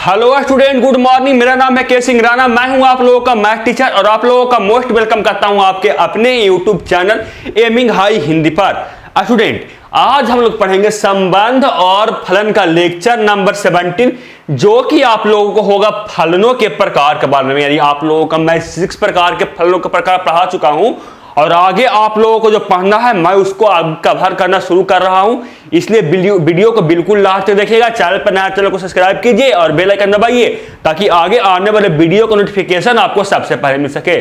Hello student, good morning. मेरा नाम है के सिंह राणा। मैं हूं आप लोगों का मैथ टीचर और आप लोगों का मोस्ट वेलकम करता हूं आपके अपने YouTube channel aiming high Hindi पर। स्टूडेंट, आज हम लोग पढ़ेंगे संबंध और फलन का लेक्चर नंबर 17, जो कि आप लोगों को होगा फलनों के प्रकार के बारे में। यानी आप लोगों का मैं 6 प्रकार के फलनों के प्रकार पढ़ा चुका हूं और आगे आप लोगों को जो पढ़ना है मैं उसको कवर करना शुरू कर रहा हूं। इसलिए वीडियो को बिल्कुल लास्ट तक देखिएगा। चैनल पर नया, चैनल को सब्सक्राइब कीजिए और बेल आइकन दबाइए ताकि आगे आने वाले वीडियो का नोटिफिकेशन आपको सबसे पहले मिल सके।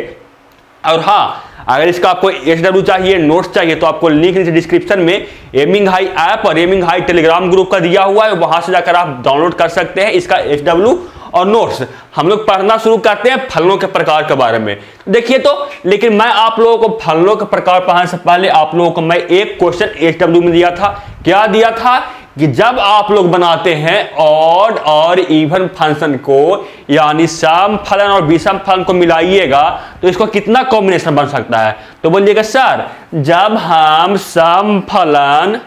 और हाँ, अगर इसका आपको HW चाहिए, नोट्स चाहिए, तो आपको लिंक नीचे डिस्क्रिप्शन में एमिंग हाई ऐप और एमिंग हाई टेलीग्राम ग्रुप का दिया हुआ है, वहां से जाकर आप डाउनलोड कर सकते हैं इसका HW और नोट्स। हम लोग पढ़ना शुरू करते हैं फलनों के प्रकार के बारे में। देखिए तो, लेकिन मैं आप लोगों को फलनों के प्रकार पढ़ाने से पहले आप लोगों को मैं एक क्वेश्चन HW में दिया था। क्या दिया था कि जब आप लोग बनाते हैं ऑड और इवन फंक्शन को, यानी सम फलन और विषम फलन को मिलाइएगा तो इसको कितना कॉम्बिनेशन बन सकता है। तो बोलिएगा सर, जब हम सम फलन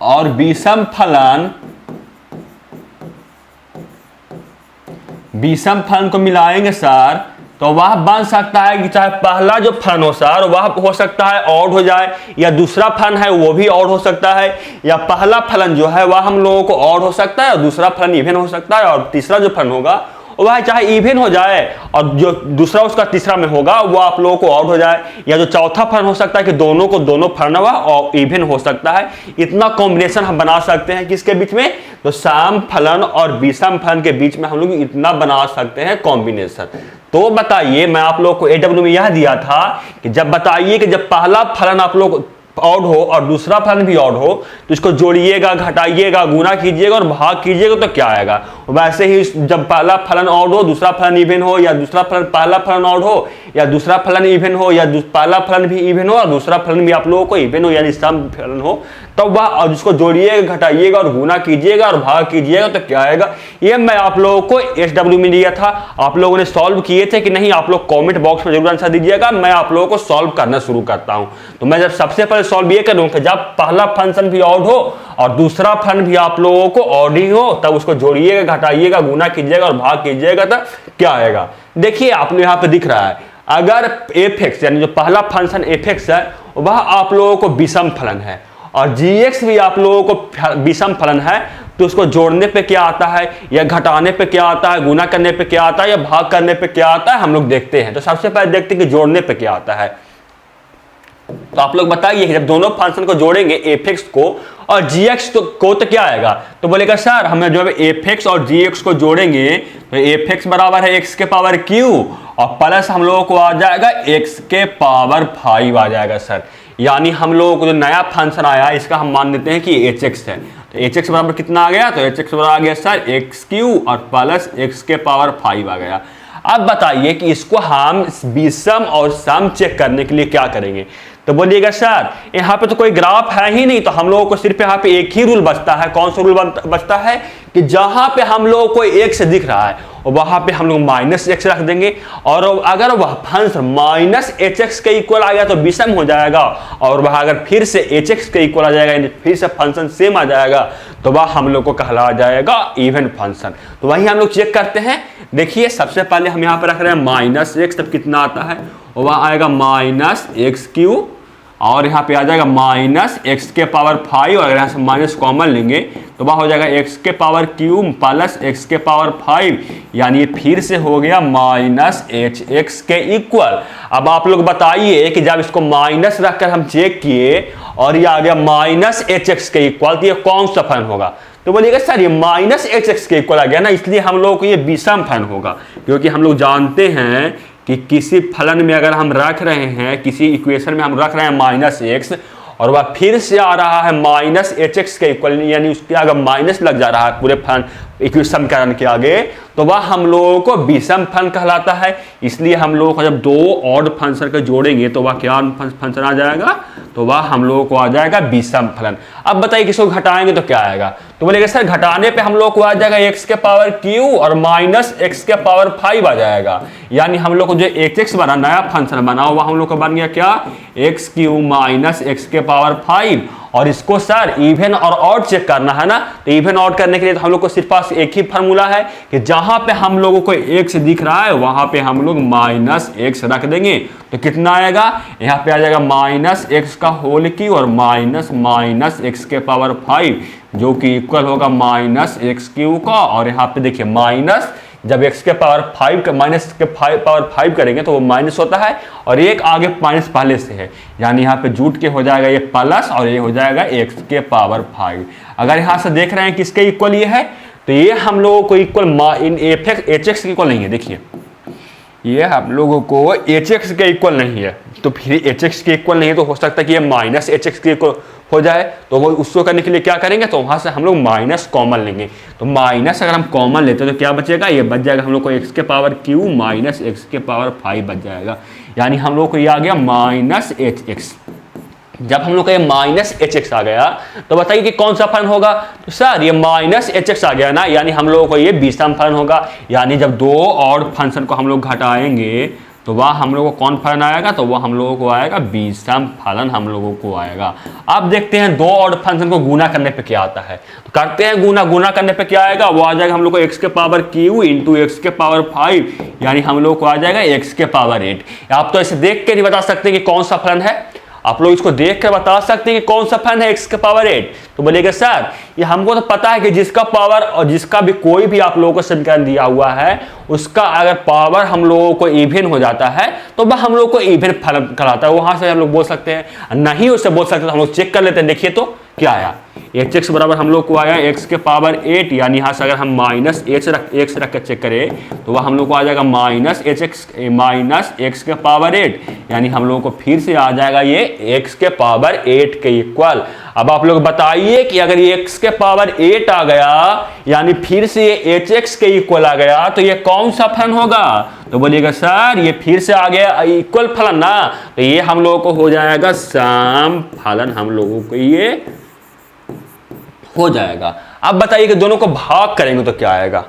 और विषम फलन को मिलाएंगे सर, तो वह बन सकता है कि चाहे पहला जो फलन हो सर वह हो सकता है ऑड हो जाए, या दूसरा फलन है वो भी ऑड हो सकता है, या पहला फलन जो है वह हम लोगों को ऑड हो सकता है और दूसरा फलन इवन हो सकता है, और तीसरा जो फलन होगा वह चाहे इवन हो जाए और जो दूसरा उसका तीसरा में होगा वो आप लोगों को ऑड हो जाए, या जो चौथा फलन हो सकता है कि दोनों फलन और इवन हो सकता है। इतना कॉम्बिनेशन हम बना सकते हैं किसके बीच में, तो सम फलन और विषम फलन के बीच में हम लोग इतना बना सकते हैं कॉम्बिनेशन। तो बताइए, मैं आप लोग को AW में यह दिया था कि जब बताइए कि जब पहला फलन आप लोग ऑड हो और दूसरा फलन भी ऑड हो तो इसको जोड़िएगा, घटाइएगा, गुना कीजिएगा और भाग कीजिएगा तो क्या आएगा। वैसे ही जब पहला फलन ऑड हो, दूसरा फलन इवन हो, या पहला फलन ऑड हो या दूसरा फलन इवन हो, या पहला फलन भी इवन हो और दूसरा फलन भी आप लोगों को इवन हो, यानी सम फलन हो, तब वह और जिसको जोड़िएगा, घटाइएगा और गुना कीजिएगा और भाग कीजिएगा तो क्या आएगा। ये मैं आप लोगों को HW में दिया था। आप लोगों ने सॉल्व किए थे कि नहीं, आप लोग कमेंट बॉक्स में जरूर आंसर दीजिएगा। मैं आप लोगों को सॉल्व करना शुरू करता हूं। तो मैं जब सबसे पहले सॉल्व ये करूं कि जब पहला फंक्शन भी ऑड हो और दूसरा फलन भी आप लोगों को ऑड ही हो, तब उसको जोड़िएगा, घटाइएगा, गुना कीजिएगा और भाग कीजिएगा तो क्या आएगा। देखिए आपने यहाँ पे दिख रहा है, अगर f(x) यानी जो पहला फंक्शन f(x) है वह आप लोगों को विषम फलन है और g(x) भी आप लोगों को विषम फलन है, तो उसको जोड़ने पे क्या आता है, या घटाने पे क्या आता है, गुना करने पे क्या आता है, या भाग करने पे क्या आता है, हम लोग देखते हैं। तो सबसे पहले देखते हैं कि जोड़ने पे क्या आता है। तो आप लोग बताइए, जब दोनों फंक्शन को जोड़ेंगे f(x) को और g(x) को तो क्या आएगा। तो बोलेगा सर, हमें जो है f(x) और g(x) को जोड़ेंगे तो f(x) बराबर है x के पावर q और प्लस हम लोगों को आ जाएगा x के पावर 5 आ जाएगा सर। यानी हम लोगों को जो नया फंक्शन आया इसका हम मान लेते हैं कि hx है। तो hx बराबर कितना आ गया, तो hx बराबर आ गया सर x³ और प्लस x के पावर 5 आ गया। अब बताइए कि इसको हम विषम और सम चेक करने के लिए क्या करेंगे। तो बोलिएगा सर, यहाँ पे तो कोई ग्राफ है ही नहीं, तो हम लोगों को सिर्फ यहाँ पे एक ही रूल बचता है। कौन सा रूल बचता है कि जहां पे हम लोगों को x दिख रहा है वहां पे हम लोग -x रख देंगे, और अगर वह फंक्शन -hx के इक्वल आ गया तो विषम हो जाएगा, और वह अगर फिर से hx के इक्वल आ जाएगा यानी फिर से फंक्शन सेम आ जाएगा तो वह हम लोग को कहला जाएगा इवन फंक्शन। तो वही हम लोग चेक करते हैं। देखिए सबसे पहले हम यहाँ पे रख रहे हैं -x, तब कितना आता है, वह आएगा -x³ और यहाँ पे आ जाएगा -x के पावर 5, और अगर यहाँ से माइनस कॉमन लेंगे तो वह हो जाएगा x के पावर क्यूब प्लस x के पावर 5, यानी ये फिर से हो गया -hx के इक्वल। अब आप लोग बताइए कि जब इसको माइनस रखकर हम चेक किए और ये आ गया -hx के इक्वल, तो ये कौन सा फलन होगा। तो बोलिएगा सर, ये -hx के इक्वल आ गया ना, इसलिए हम लोग को ये विषम फलन होगा, क्योंकि हम लोग जानते हैं कि किसी फलन में अगर हम रख रहे हैं, किसी इक्वेशन में हम रख रहे हैं -x और वह फिर से आ रहा है -hx के इक्वल, यानी उसके आगे माइनस लग जा रहा है पूरे फलन इक्वेशन कारण के आगे, तो वह हम लोगों को विषम फलन कहलाता है। इसलिए हम लोगों को जब दो ऑड फंक्शन को जोड़ेंगे तो वह क्या फंक्शन आ जाएगा, तो वह हम लोगों को आ जाएगा विषम फलन। अब बताइए किसको घटाएंगे तो क्या आएगा। तो बोलेगा सर, घटाने पे हम लोग को आ जाएगा x के पावर q और -x के पावर 5 आ जाएगा। यानी हम लोग को जो hx बना, नया फंक्शन बना, वह हम लोग का बन गया क्या, x³ - x के पावर 5 और इसको सर इवन और ऑड चेक करना है ना, तो इवन ऑड करने के लिए तो हम लोग को सिर्फ पास एक ही फार्मूला है कि जहां पे हम लोगों को x दिख रहा है वहां पे हम लोग -x रख देंगे, तो कितना आएगा, यहाँ पे आ जाएगा -x का होल क्यूब और माइनस x के पावर 5 जो कि इक्वल होगा -x³ का। और यहाँ पे देखिए माइनस जब x के पावर 5 का माइनस के पावर 5 करेंगे तो वो माइनस होता है और एक आगे माइनस पहले से है, यानी यहाँ पे जुट के हो जाएगा ये प्लस और ये हो जाएगा x के पावर 5। अगर यहाँ से देख रहे हैं किसके इक्वल ये है, तो ये हम लोगों को इक्वल इन hx के इक्वल नहीं है। देखिए ये हम लोगों को hx के इक्वल नहीं है, तो फिर hx के इक्वल नहीं है तो हो सकता है कि ये -hx के इक्वल हो जाए, तो वो उसको करने के लिए क्या करेंगे, तो वहां से हम लोग माइनस कॉमन लेंगे। तो माइनस अगर हम कॉमन लेते हैं तो क्या बचेगा, ये बच जाएगा हम लोग को x के पावर क्यू माइनस x के पावर 5 बच जाएगा, यानी हम लोग को ये आ गया -hx। जब हम लोग का ये -hx आ गया तो बताइए कि कौन सा फलन होगा, तो सर ये -hx आ गया ना, यानी हम लोगों को ये विषम फलन होगा। यानी जब दो और फंक्शन को हम लोग घटाएंगे तो वह हम लोगों को कौन फलन आएगा, तो वह हम लोगों को आएगा विषम फलन हम लोगों को आएगा। अब देखते हैं दो और फंक्शन को गुना करने पे क्या आता है, तो करते हैं गुना करने पे क्या आएगा, वो आ जाएगा हम लोग को x के पावर क्यू इंटू x के पावर 5, यानी हम लोग को आ जाएगा x के पावर 8। आप तो ऐसे देख के नहीं बता सकते कि कौन सा फलन है, आप लोग इसको देख कर बता सकते हैं कि कौन सा फलन है x के पावर 8। तो बोलेगा सर ये हमको तो पता है कि जिसका पावर और जिसका भी कोई भी आप लोगों को समीकरण दिया हुआ है उसका अगर पावर हम लोगों को इवन हो जाता है तो वह हम लोग को इवन फलन कहलाता है, वहां से हम लोग बोल सकते हैं। नहीं उससे बोल सकते तो हम लोग चेक कर लेते हैं। देखिए तो क्या आया, hx बराबर हम लोग को आया x के पावर 8, यानी यहाँ से अगर हम -x रख कर चेक करें तो वह हम लोग को आ जाएगा -x के पावर 8, यानी हम लोगों को फिर से आ जाएगा ये x के पावर 8 के इक्वल। अब आप लोग बताइए कि अगर ये x के पावर 8 आ गया यानी फिर से ये hx के इक्वल आ गया तो ये कौन सा फलन होगा, तो बोलिएगा सर ये फिर से आ गया इक्वल फलन ना, तो ये हम लोगों को हो जाएगा सम फलन, हम लोगों को ये हो जाएगा। अब बताइए कि दोनों को भाग करेंगे तो क्या आएगा।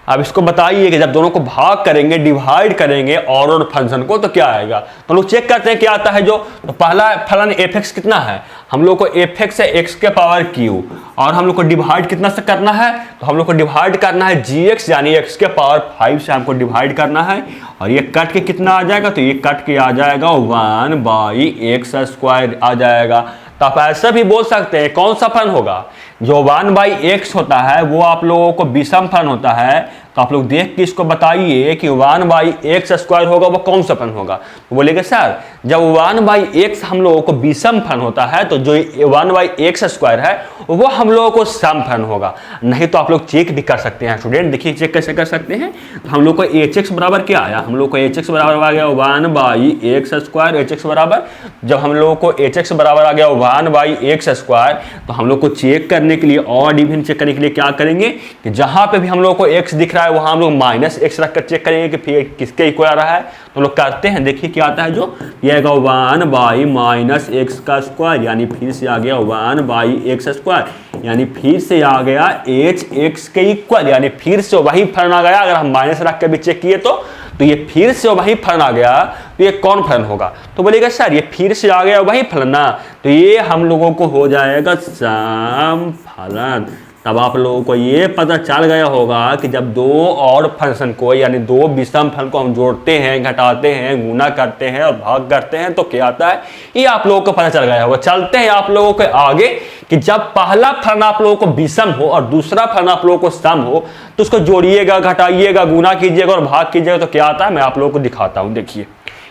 अब इसको बताइए कि जब दोनों को भाग करेंगे डिवाइड करेंगे और फंक्शन को तो क्या आएगा, तो लोग चेक करते हैं क्या आता है जो। तो पहला फलन f(x) कितना है, हम लोग को f(x) है x के पावर q और हम लोग को डिवाइड कितना से करना है, तो हम लोग को डिवाइड करना है gx यानी x के पावर 5 से हमको डिवाइड करना है और ये कट के कितना आ जाएगा, तो ये कट के आ जाएगा 1/x² आ जाएगा। तो आप ऐसा भी बोल सकते हैं कौन सा फलन होगा, जो 1/x होता है वो आप लोगों को विषम फलन होता है। तो आप लोग देख के इसको बताइए कि 1/x² होगा वो कौन सा फलन होगा, तो बोलेगा सर जब 1/x हम लोगों को विषम फलन होता है तो जो 1/x² है वो हम लोगों को सम फलन होगा। नहीं तो आप लोग चेक भी कर सकते हैं स्टूडेंट, देखिए चेक कैसे कर सकते हैं। तो हम लोग को hx बराबर क्या आया, हम लोग को hx बराबर आ गया 1/x²। hx बराबर जब हम लोगों को hx बराबर आ गया 1/x², तो हम लोग को चेक करने के लिए और इवन चेक करने के लिए क्या करेंगे कि जहां पे भी हम लोग को x दिख रहा है वहां हम लोग -x रख कर चेक करेंगे कि फिर किसके इक्वल आ रहा है। तो लोग करते हैं, देखिए क्या आता है जो, ये आएगा 1/-x², यानी फिर से आ गया 1/x², यानी फिर से आ गया hx के इक्वल, यानी फिर से वही फलन आ गया। अगर हम माइनस रख कर भी चेक किए तो ये फिर से वही फलन आ गया, तो ये कौन फलन होगा, तो बोलेगा सर ये फिर से आ गया वही फलन ना, तो ये हम लोगों को हो जाएगा सम फलन। तब आप लोगों को ये पता चल गया होगा कि जब दो और फंक्शन को यानी दो विषम फलन को हम जोड़ते हैं, घटाते हैं, गुना करते हैं और भाग करते हैं तो क्या आता है, ये आप लोगों को पता चल गया होगा। चलते हैं आप लोगों के आगे कि जब पहला फलन आप लोगों को विषम हो और दूसरा फलन आप लोगों को सम हो तो उसको जोड़िएगा, घटाइएगा, गुना कीजिएगा और भाग कीजिएगा तो क्या आता है, मैं आप लोगों को दिखाता हूँ। देखिए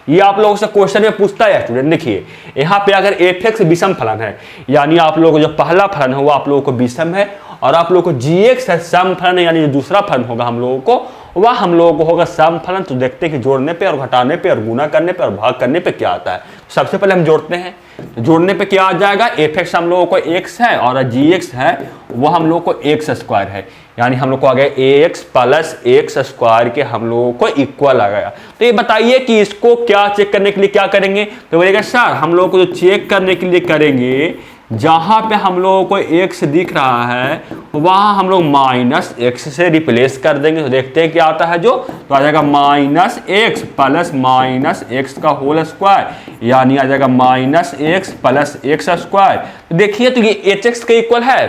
ये आप लोगों से क्वेश्चन में पूछता है स्टूडेंट, देखिए यहाँ पे अगर f(x) विषम फलन है यानी आप लोगों को जो पहला फलन है वो आप लोगों को विषम है और आप लोगों को gx है सम फलन है, यानी जो दूसरा फलन होगा हम लोगों को वह हम लोगों को होगा सम फलन। तो देखते हैं कि जोड़ने पे और घटाने पे और गुना करने पे और भाग करने पे क्या आता है। सबसे पहले हम जोड़ते हैं, तो जोड़ने पे क्या आ जाएगा, f(x) हम लोगों को x है और gx है वो हम लोगों को x² है, यानी हम लोग को आ गया ax प्लस x² के हम लोगों को इक्वल आ गया। तो ये बताइए कि इसको क्या चेक करने के लिए क्या करेंगे, तो बोलेगा सर हम लोग को जो चेक करने के लिए करेंगे जहां पे हम लोगों को x दिख रहा है वहां हम लोग माइनस एक्स से रिप्लेस कर देंगे। तो देखते हैं क्या आता है जो, तो आ जाएगा minus x plus minus x का होल स्क्वायर, यानी आ जाएगा minus x plus x square. तो देखिए तो ये एच एक्स के इक्वल है,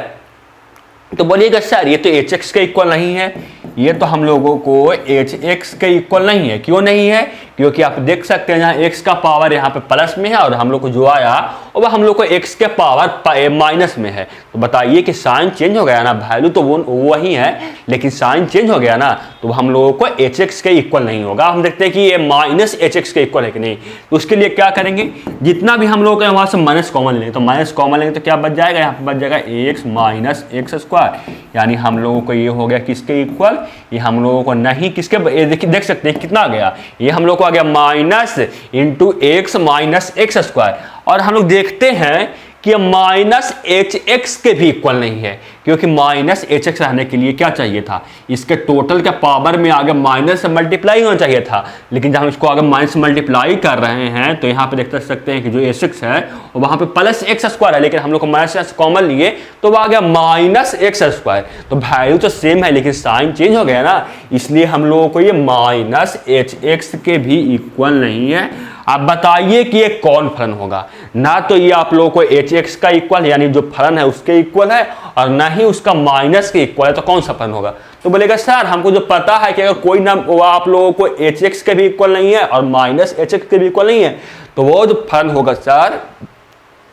तो बोलिएगा सर ये तो एच एक्स के इक्वल नहीं है, ये तो हम लोगों को एच एक्स के इक्वल नहीं है। क्यों नहीं है? क्योंकि आप देख सकते हैं यहाँ x का पावर यहाँ पे प्लस में है और हम लोग को जो आया वह हम लोग को x के पावर माइनस में है। तो बताइए कि साइन चेंज हो गया ना, वैल्यू तो वो वही है लेकिन साइन चेंज हो गया ना, तो हम लोगों को एच एक्स के इक्वल नहीं होगा। हम देखते हैं कि ये माइनस एच एक्स के इक्वल है कि नहीं। तो उसके लिए क्या करेंगे, जितना भी हम लोग वहां से माइनस कॉमन लेंगे, तो माइनस कॉमन लेंगे तो क्या बच जाएगा, यहाँ पे बच जाएगा एक्स माइनस एक्स स्क्वायर, यानी हम लोगों को ये हो गया किसके इक्वल, ये हम लोगों को नहीं किसके, देख सकते हैं कितना आ गया, ये हम लोग को आ गया minus into x minus X square. और हम लोग देखते हैं कि माइनस एच एक्स के भी इक्वल नहीं है, क्योंकि माइनस एच एक्स रहने के लिए क्या चाहिए था, इसके टोटल के पावर में आगे माइनस से मल्टीप्लाई होना चाहिए था, लेकिन जब हम इसको आगे माइनस मल्टीप्लाई कर रहे हैं तो यहाँ पे देख सकते हैं कि जो एच एक्स है वहाँ पे प्लस एक्स स्क्वायर है, लेकिन हम लोग को माइनस कॉमन लिए तो वो आ गया माइनस एक्स स्क्वायर। तो वैल्यू तो सेम है लेकिन साइन चेंज हो गया ना, इसलिए हम लोगों को ये माइनस एच एक्स के भी इक्वल नहीं है। आप बताइए कि ये कौन फलन होगा, ना तो ये आप लोगों को एच एक्स का इक्वल यानी जो फलन है उसके इक्वल है और ना ही उसका माइनस के इक्वल है, तो कौन सा फलन होगा। तो बोलेगा सर हमको जो पता है कि अगर कोई ना वो आप लोगों को एच एक्स के भी इक्वल नहीं है और माइनस एच एक्स के भी इक्वल नहीं है, तो वो जो फलन होगा सर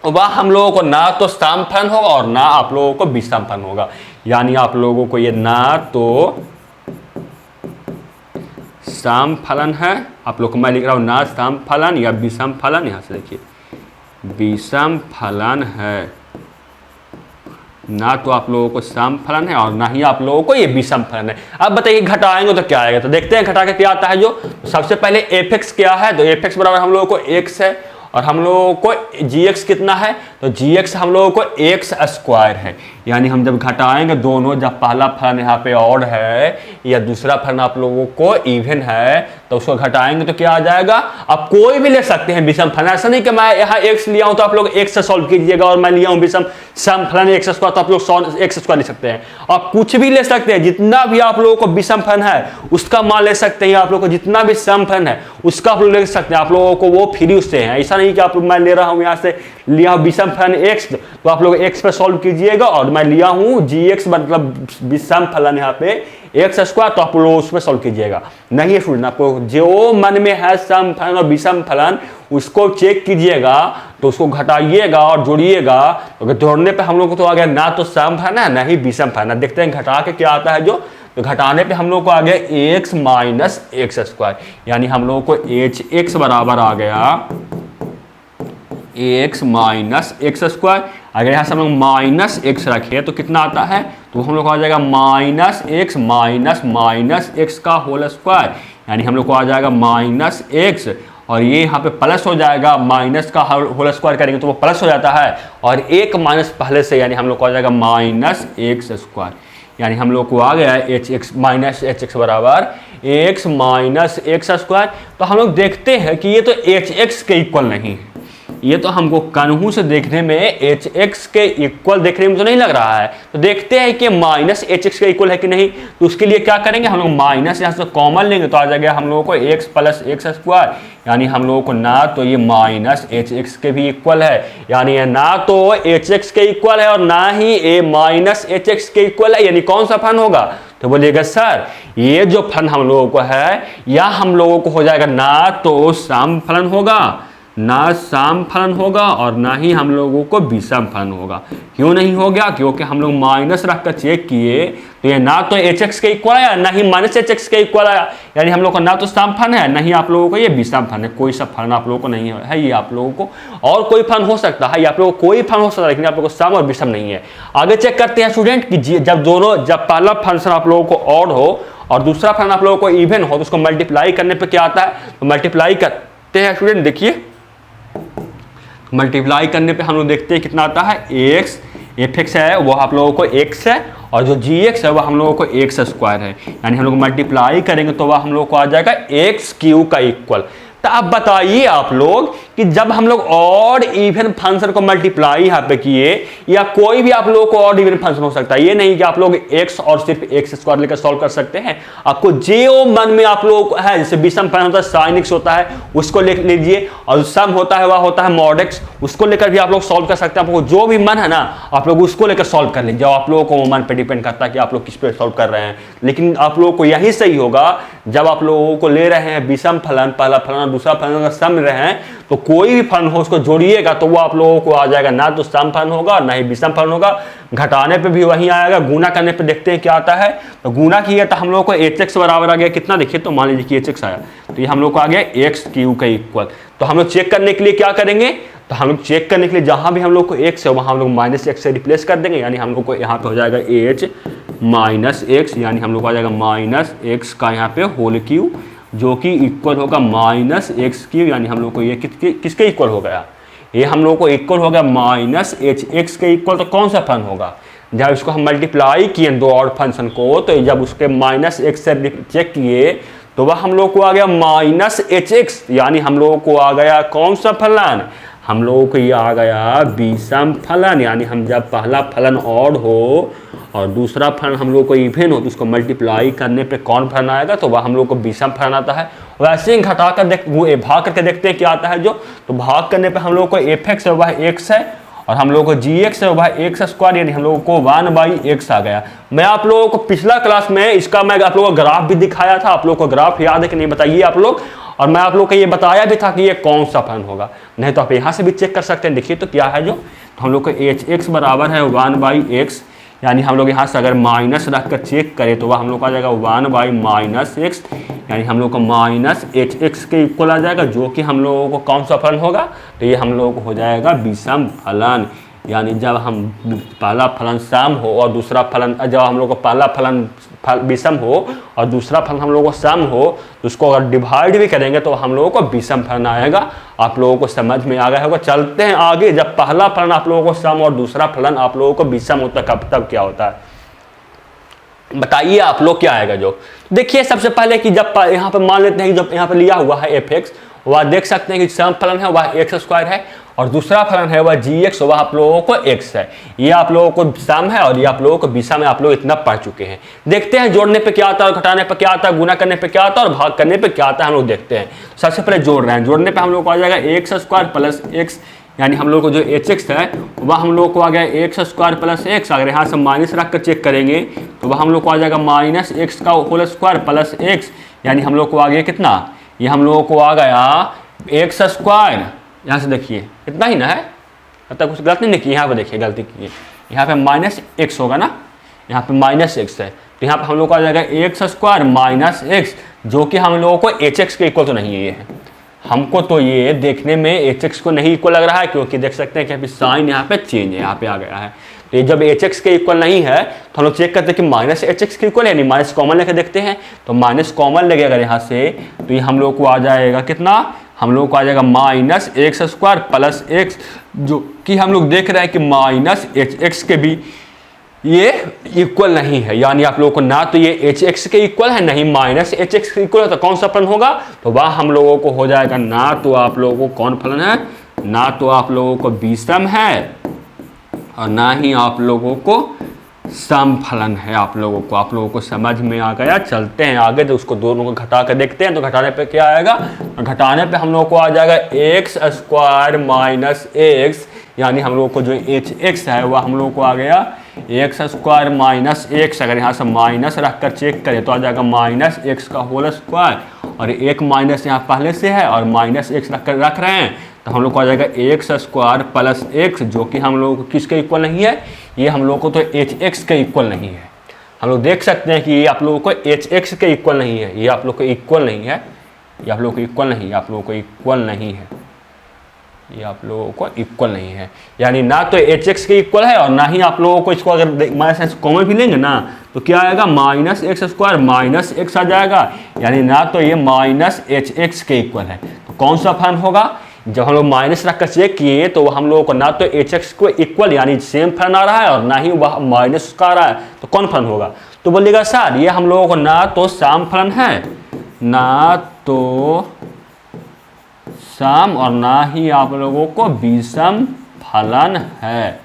वह हम लोगों को ना तो सम फलन होगा और ना आप लोगों को विषम फलन होगा, यानी आप लोगों को ये ना तो सम फलन है, आप लोग को मैं लिख रहा हूं ना सम फलन या विषम फलन, यहां से देखिए विषम फलन है, ना तो आप लोगों को सम फलन है और ना ही आप लोगों को ये विषम फलन है। अब बताइए घटाएंगे तो क्या आएगा, तो देखते हैं घटा के क्या आता है जो, तो सबसे पहले एफ एक्स क्या है, तो एफ एक्स बराबर हम लोगों को एक्स है और हम लोगों को जी एक्स कितना है, तो जी एक्स हम लोगों को एक्स स्क्वायर है, यानी हम जब घटाएंगे दोनों, जब पहला फलन यहाँ पे ऑड है या दूसरा फलन आप लोगों को इवन है तो उसको घटाएंगे तो क्या आ जाएगा। आप कोई भी ले सकते हैं विषम फलन, ऐसा नहीं कि मैं यहाँ एक्स लिया हूं तो आप लोग एक्स से सॉल्व कीजिएगा और मैं लिया हूं विषम सम फलन एक्स स्क्वायर तो आप लोग एक्स स्क्वायर ले सकते हैं। आप कुछ भी ले सकते हैं, जितना भी आप लोगों को विषम फलन है उसका मान ले सकते हैं, आप लोग को जितना भी सम फलन है उसका आप लोग ले सकते हैं, आप लोगों को वो फ्री उससे है। ऐसा नहीं कि आप मैं ले रहा हूं यहाँ से लिया विषम फलन एक्स तो आप लोग एक्स पे सॉल्व कीजिएगा और मैं लिया हूं जी एक्स मतलब विषम फलन यहाँ पे एक्स स्क्वायर तो आप लोग उस पर सॉल्व कीजिएगा। नहीं है स्टूडेंट, आपको जो मन में है सम फलन और विषम फलन उसको चेक कीजिएगा, तो उसको घटाइएगा और जोड़िएगा, तो जोड़ने पे हम लोग को तो आ गया ना तो सम फलन है ना ही विषम फलन है। देखते हैं घटा के क्या आता है जो, तो घटाने पे हम लोग को आ गया एक्स माइनस एक्स स्क्वायर, यानी हम लोग को एच एक्स बराबर आ गया एक्स माइनस एक्स स्क्वायर। अगर यहाँ से हम लोग माइनस एक्स रखे तो कितना आता है, तो हम लोग को आ जाएगा minus x minus minus x का होल स्क्वायर, यानी हम लोग को आ जाएगा माइनस एक्स और ये यहाँ पे प्लस हो जाएगा, माइनस का होल स्क्वायर करेंगे तो वो प्लस हो जाता है और एक माइनस पहले से, यानी हम लोग को आ जाएगा माइनस एक्स स्क्वायर, यानी हम लोग को आ गया H x minus H x बराबर एक्स माइनस एक्स स्क्वायर। तो हम लोग देखते हैं कि ये तो एच एक्स के इक्वल नहीं है, ये तो हमको कन्हू से देखने में एच एक्स के इक्वल देखने में तो नहीं लग रहा है। तो देखते हैं कि माइनस एच एक्स के इक्वल है कि नहीं, तो उसके लिए क्या करेंगे, हम लोग माइनस यहाँ से कॉमन लेंगे तो आ जाएगा हम लोगों को एक्स प्लस एक्स स्क्वायर, यानी हम लोगों को ना तो ये माइनस एच एक्स के भी इक्वल है, यानी ना तो एच एक्स के इक्वल है और ना ही ए माइनस एच एक्स के इक्वल है, यानी कौन सा फलन होगा। तो बोलिएगा सर ये जो फलन हम लोगों को है या हम लोगों को हो जाएगा ना तो सम फलन होगा, ना सम फलन होगा और ना ही हम लोगों को विषम फलन होगा। क्यों नहीं हो गया, क्योंकि हम लोग माइनस रखकर चेक किए तो ये ना तो एच एक्स के इक्वल आया ना ही माइनस एच एक्स के इक्वल आया, यानी हम लोग को ना तो सम फलन है ना ही आप लोगों को ये विषम फलन है। कोई सा फलन आप लोगों को नहीं है, ये आप लोगों को और कोई फलन हो सकता है, आप लोगों को कोई फलन हो सकता है लेकिन आप लोगों को सम और विषम नहीं है। आगे चेक करते हैं स्टूडेंट कि जब पहला फंक्शन आप लोगों को ऑड हो और दूसरा फलन आप लोगों को इवन हो तो उसको मल्टीप्लाई करने पर क्या आता है, तो मल्टीप्लाई करते हैं स्टूडेंट। देखिए मल्टीप्लाई करने पे हम लोग देखते हैं कितना आता है, एक्स एफ एक्स है वो आप लोगों को एक्स है और जो जी एक्स है वह हम लोगों को एक्स स्क्वायर है, यानी हम लोग मल्टीप्लाई करेंगे तो वह हम लोग को आ जाएगा एक्स क्यू का इक्वल। तो अब बताइए आप लोग कि जब हम लोग ऑड इवन फंक्शन को मल्टीप्लाई यहाँ पे किए, या कोई भी आप लोगों को ऑड इवन फंक्शन हो सकता है, ये नहीं कि आप लोग x और सिर्फ x स्क्वायर लेकर सॉल्व कर सकते हैं। आपको जो मन में आप लोग है, जैसे विषम फलन होता है sin x होता है, उसको ले लीजिए, और सम होता है वह होता है mod x, उसको लेकर भी आप लोग सॉल्व कर सकते हैं। आपको जो भी मन है ना आप लोग उसको लेकर सॉल्व कर लीजिए। जब आप लोगों को मन पे डिपेंड करता है कि आप लोग किस पे सॉल्व कर रहे हैं, लेकिन आप लोगों को यही सही होगा जब आप लोगों को ले रहे हैं विषम फलन, पहला फलन और दूसरा फलन अगर सम रहे हैं, तो कोई भी फलन हो उसको जोड़िएगा तो वो आप लोगों को आ जाएगा, ना तो सम फलन होगा ना ही विषम फलन होगा। घटाने पे भी वही आएगा, गुना करने पे देखते हैं क्या आता है। तो गुना किया तो हम लोग को hx बराबर आ गया कितना, देखिए तो मान लीजिए कि hx आया, तो ये हम लोग को आ गया एक्स क्यू का इक्वल। तो हम लोग चेक करने के लिए क्या करेंगे, तो हम लोग चेक करने के लिए जहां भी हम लोग को x है वहां हम लोग माइनस एक्स से रिप्लेस कर देंगे, यानी हम लोग को यहाँ पे हो जाएगा h माइनस एक्स, यानी हम लोग को आ जाएगा माइनस एक्स का यहाँ पे होल क्यू, जो कि इक्वल होगा माइनस एक्स क्यू, यानी हम लोग को ये किसके इक्वल हो गया, ये हम लोग को इक्वल हो गया माइनस एच एक्स के इक्वल। तो कौन सा फलन होगा, जब इसको हम मल्टीप्लाई किए दो और फंक्शन को, तो जब उसके माइनस एक्स से चेक किए तो वह हम लोग को आ गया माइनस एच एक्स, यानी हम लोगों को आ गया कौन सा फलन, हम लोगों को ये आ गया विषम फलन। यानी हम जब पहला फलन ऑड हो और दूसरा फलन हम लोग को इवन हो तो उसको मल्टीप्लाई करने पे कौन फलन आएगा, तो वह हम लोग को विषम फलन आता है। वैसे ही घटा कर भाग करके देखते हैं क्या आता है जो, तो भाग करने पे हम लोग को एफ एक्स है वह एक्स है, और हम लोग को जी एक्स है वह एक्स स्क्वायर, यानी हम लोगों को 1/x आ गया। मैं आप लोगों को पिछला क्लास में इसका मैं आप लोगों को ग्राफ भी दिखाया था, आप लोगों को ग्राफ याद है कि नहीं बताइए आप लोग, और मैं आप लोग को ये बताया भी था कि ये कौन सा फलन होगा, नहीं तो आप यहाँ से भी चेक कर सकते हैं। देखिए तो क्या है जो, तो हम लोग को एच एक्स बराबर है 1/x, यानी हम लोग यहाँ से अगर माइनस रख कर चेक करें तो वह हम लोग को आ जाएगा 1/-x, यानी हम लोग को माइनस एच एक्स के इक्वल आ जाएगा, जो कि हम लोगों को कौन सा फलन होगा, तो ये हम लोगों को हो जाएगा विषम फलन। यानी जब हम पहला फलन सम हो और दूसरा फलन, जब हम लोग को पहला फलन विषम हो और दूसरा फलन हम लोग को सम हो, तो उसको अगर डिवाइड भी करेंगे तो हम लोगों को विषम फलन आएगा। आप लोगों को समझ में आ गया होगा। चलते हैं आगे, जब पहला फलन आप लोगों को सम और दूसरा फलन आप लोगों को विषम होता है तब क्या होता है, बताइए आप लोग क्या आएगा जो। देखिए सबसे पहले कि जब यहाँ पे मान लेते हैं कि जब यहाँ पे लिया हुआ है एफ एक्स, वह देख सकते हैं कि सम फलन है वह एक्स स्क्वायर है, और दूसरा फलन है वह जी एक्स, वह आप लोगों को एक्स है। ये आप लोगों को सम है और ये आप लोगों को विषम है, आप लोग इतना पढ़ चुके हैं। देखते हैं जोड़ने पे क्या आता है, घटाने पे क्या आता है, गुना करने पे क्या आता है और भाग करने पे क्या आता है, हम लोग देखते हैं। सबसे पहले जोड़ रहे हैं, जोड़ने पे हम लोग को आ जाएगा एक्स स्क्वायर प्लस एक्स, यानी हम लोग को जो एच एक्स है वह हम लोग को आ गया एक्स स्क्वायर प्लस एक्स। अगर यहाँ से माइनस रख कर चेक करेंगे तो वह हम लोग को आ जाएगा माइनस एक्स का होल स्क्वायर प्लस एक्स, यानी हम लोग को आ गया कितना, ये हम लोगों को आ गया एक्स स्क्वायर। यहाँ से देखिए इतना ही ना है, तब कुछ गलत नहीं की, यहाँ पे देखिए गलती की है, यहाँ पे माइनस एक्स होगा ना, यहाँ पे माइनस एक्स है, तो यहाँ पे हम लोग को आ जाएगा एक्स स्क्वायर माइनस एक्स, जो कि हम लोगों को एच एक्स के इक्वल तो नहीं है। ये है हमको तो ये देखने में एच एक्स को नहीं इक्वल लग रहा है, क्योंकि देख सकते हैं कि अभी साइन यहाँ पे चेंज है, यहाँ पे आ गया है। तो ये जब एच एक्स के इक्वल नहीं है तो हम लोग चेक करते हैं कि माइनस एच एक्स के इक्वल है, यानी माइनस कॉमन लेकर देखते हैं। तो माइनस कॉमन लगे अगर यहाँ से, तो ये हम लोग को आ जाएगा कितना, हम लोग को आ जाएगा minus X square plus x, जो कि हम लोग देख रहे हैं कि माइनस एच एक्स के भी ये इक्वल नहीं है, यानी आप लोगों को ना तो ये एच एक्स के इक्वल है नहीं माइनस एच एक्स के इक्वल है। तो कौन सा फलन होगा, तो वह हम लोगों को हो जाएगा ना तो आप लोगों को कौन फलन है, ना तो आप लोगों को विषम है और ना ही आप लोगों को सम फलन है। आप लोगों को समझ में आ गया। चलते हैं आगे, तो उसको दोनों को घटा कर देखते हैं। तो घटाने पे क्या आएगा, घटाने पे हम लोग को आ जाएगा एक्स स्क्वायर माइनस एक्स, यानी हम लोग को जो एच एक्स है वह हम लोग को आ गया एक्स स्क्वायर माइनस एक्स। अगर यहाँ से माइनस रख कर चेक करें तो आ जाएगा माइनस एक्स का होल स्क्वायर, और एक माइनस यहाँ पहले से है और माइनस एक्स रख रहे हैं, तो हम लोग को आ जाएगा एक्स स्क्वायर प्लस एक्स, जो कि हम लोग को किसके इक्वल नहीं है, ये हम लोग को तो एच एक्स के इक्वल नहीं है। हम लोग देख सकते हैं कि ये आप लोगों को एच एक्स के इक्वल नहीं है, ये आप लोग को इक्वल नहीं है, ये आप लोग को इक्वल नहीं है, आप लोगों को इक्वल नहीं है, ये आप लोगों को इक्वल नहीं है। यानी ना तो एच एक्स के इक्वल है और ना ही आप लोगों को इसको अगर माइनस कॉमन भी लेंगे ना तो क्या आएगा, minus X square minus X आ जाएगा, यानी ना तो ये माइनस एच एक्स के इक्वल है। तो कौन सा फलन होगा, जब हम लोग माइनस रख कर चेक किए तो हम लोगों को ना तो एच एक्स को इक्वल यानी सेम फलन आ रहा है और ना ही वह माइनस का आ रहा है, तो कौन फलन होगा। तो बोलिएगा सर ये हम लोगों को ना तो सम फलन है, ना तो सम और ना ही आप लोगों को विषम फलन है।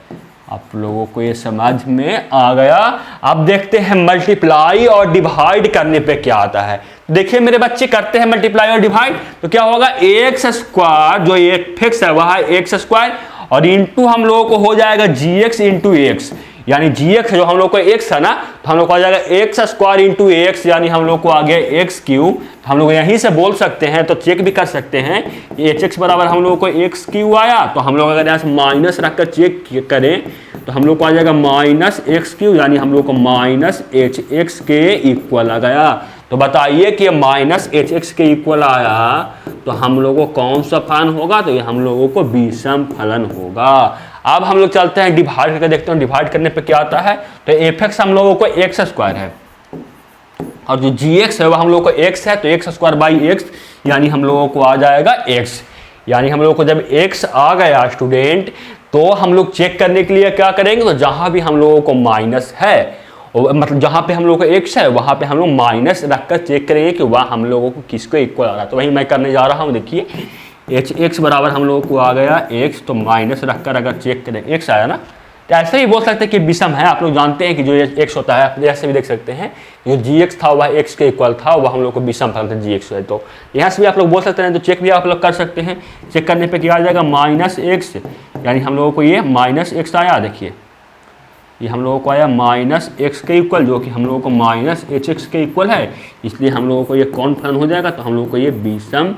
आप लोगों को ये समझ में आ गया। अब देखते हैं मल्टीप्लाई और डिवाइड करने पे क्या आता है। देखिए मेरे बच्चे, करते हैं मल्टीप्लाई और डिवाइड तो क्या होगा, एक्स स्क्वायर जो एक फिक्स है वह है एक्स स्क्वायर और इंटू हम लोगों को हो जाएगा जी एक्स इंटू एक्स, यानी जी एक्स जो हम लोग को एक्स है ना, तो हम लोग को आ जाएगा एक्स स्क्वायर इंटू एक्स, यानी हम लोग को आ गया एक्स क्यू। तो हम लोग यहीं से बोल सकते हैं, तो चेक भी कर सकते हैं, एच एक्स बराबर हम लोग को एक्स क्यू आया, तो हम लोग अगर यहाँ से माइनस रखकर चेक करें तो हम लोग को आ जाएगा माइनस एक्स क्यू, यानी हम लोग को माइनस एच एक्स के इक्वल आ गया। तो बताइए कि माइनस एच एक्स के इक्वल आया तो हम लोगों को कौन सा फलन होगा, तो ये हम लोगों को विषम फलन होगा। अब हम लोग चलते हैं डिवाइड करके देखते हैं, डिवाइड करने पे क्या आता है। तो एफ एक्स हम लोगों को एक्स स्क्वायर है और जो जी एक्स है वह हम लोग को एक्स है, तो एक्स स्क्वायर बाई एक्स, यानी हम लोगों को आ जाएगा एक्स। यानी हम लोगों को जब एक्स आ गया स्टूडेंट, तो हम लोग चेक करने के लिए क्या करेंगे, तो जहां भी हम लोगों को माइनस है, मतलब जहां पे हम लोग को एक्स है वहां पे हम लोग माइनस रखकर चेक करेंगे कि वह हम लोगों को किसको इक्वल आ रहा है। तो वही मैं करने जा रहा हूं। देखिए एच एक्स बराबर हम लोगों को आ गया एक्स, तो माइनस रखकर अगर चेक करें एक्स आया ना, तो ऐसे ही बोल सकते हैं कि विषम है। आप लोग जानते हैं कि जो एक्स होता है, आप ऐसे भी देख सकते हैं जो जी एक्स था वह एक्स के इक्वल था, वह हम लोग को विषम फलन था जी एक्स है। तो यहाँ से भी आप लोग बोल सकते हैं, तो चेक भी आप लोग कर सकते हैं। चेक करने पे क्या आ जाएगा, माइनस एक्स, यानी हम लोगों को ये माइनस एक्स आया। देखिए ये हम लोगों को आया माइनस एक्स के इक्वल, जो कि हम लोगों को माइनस एच एक्स के इक्वल है, इसलिए हम लोगों को ये कौन फलन हो जाएगा, तो हम लोगों को ये विषम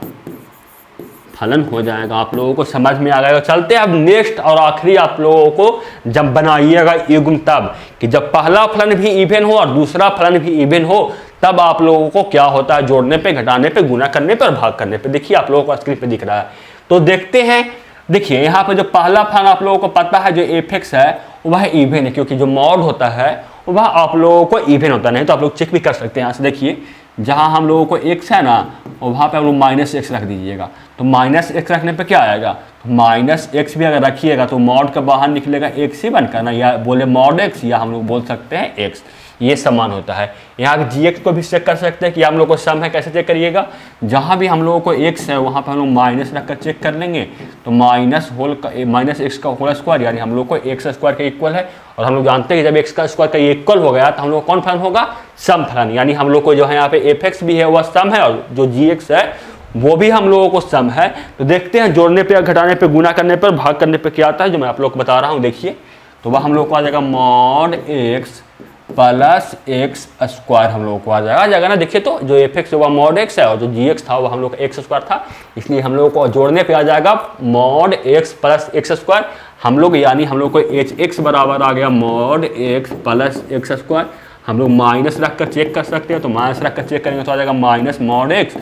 फलन हो जाएगा। आप लोगों को समझ में आ गया। चलते हैं अब नेक्स्ट और आखिरी, आप लोगों को जब बनाइएगा युग्म, तब कि जब पहला फलन भी इवन हो और दूसरा फलन भी इवन हो, तब आप लोगों को क्या होता है, जोड़ने पे, घटाने पे, गुना करने पे और भाग करने पे। देखिए आप लोगों को स्क्रीन पे दिख रहा है, तो देखते हैं। देखिए यहाँ पे जो पहला फलन आप लोगों को पता है जो एफ एक्स है वह इवन है, क्योंकि जो मॉड होता है वह आप लोगों को इवन होता नहीं। तो आप लोग चेक भी कर सकते हैं। यहाँ से देखिए जहाँ हम लोगों को एक्स है ना, और वहाँ पे हम लोग माइनस एक्स रख दीजिएगा, तो माइनस एक्स रखने पे क्या आएगा, तो माइनस एक्स भी अगर रखिएगा तो मॉड का बाहर निकलेगा एक्स ही बनकर ना, या बोले मॉड एक्स, या हम लोग बोल सकते हैं एक्स, ये समान होता है। यहाँ पे जी एक्स को भी चेक कर सकते हैं कि हम लोग को सम है, कैसे चेक करिएगा, जहाँ भी हम लोगों को एक्स है वहाँ पर हम लोग माइनस रखकर चेक कर लेंगे, तो माइनस एक्स का होल स्क्वायर, यानी हम लोग को एक्स स्क्वायर के इक्वल है। और हम लोग जानते हैं कि जब एक्स का स्क्वायर का इक्वल हो गया तो हम लोग कौन फलन होगा, सम फलन, यानी हम लोग को जो है यहाँ पे एफ एक्स भी है वह सम है, और जो जी एक्स है वो भी हम लोगों को सम है। तो देखते हैं जोड़ने पे, घटाने पे, गुना करने पर, भाग करने पे क्या आता है, जो मैं आप लोग को बता रहा हूँ। देखिए तो वह हम लोग को आ जाएगा mod x plus x square, हम लोगों को आ जाएगा ना। देखिए तो जो एफ एक्स हुआ मॉड एक्स है और जो जी एक्स था वो हम लोग का एक्स स्क्वायर था, इसलिए हम लोगों को जोड़ने पे आ जाएगा mod x plus x square. हम लोग यानी हम लोग को एच एक्स बराबर आ गया mod x plus x square. हम लोग माइनस रख कर चेक कर सकते हैं, तो माइनस रख कर चेक करेंगे तो आ जाएगा minus mod x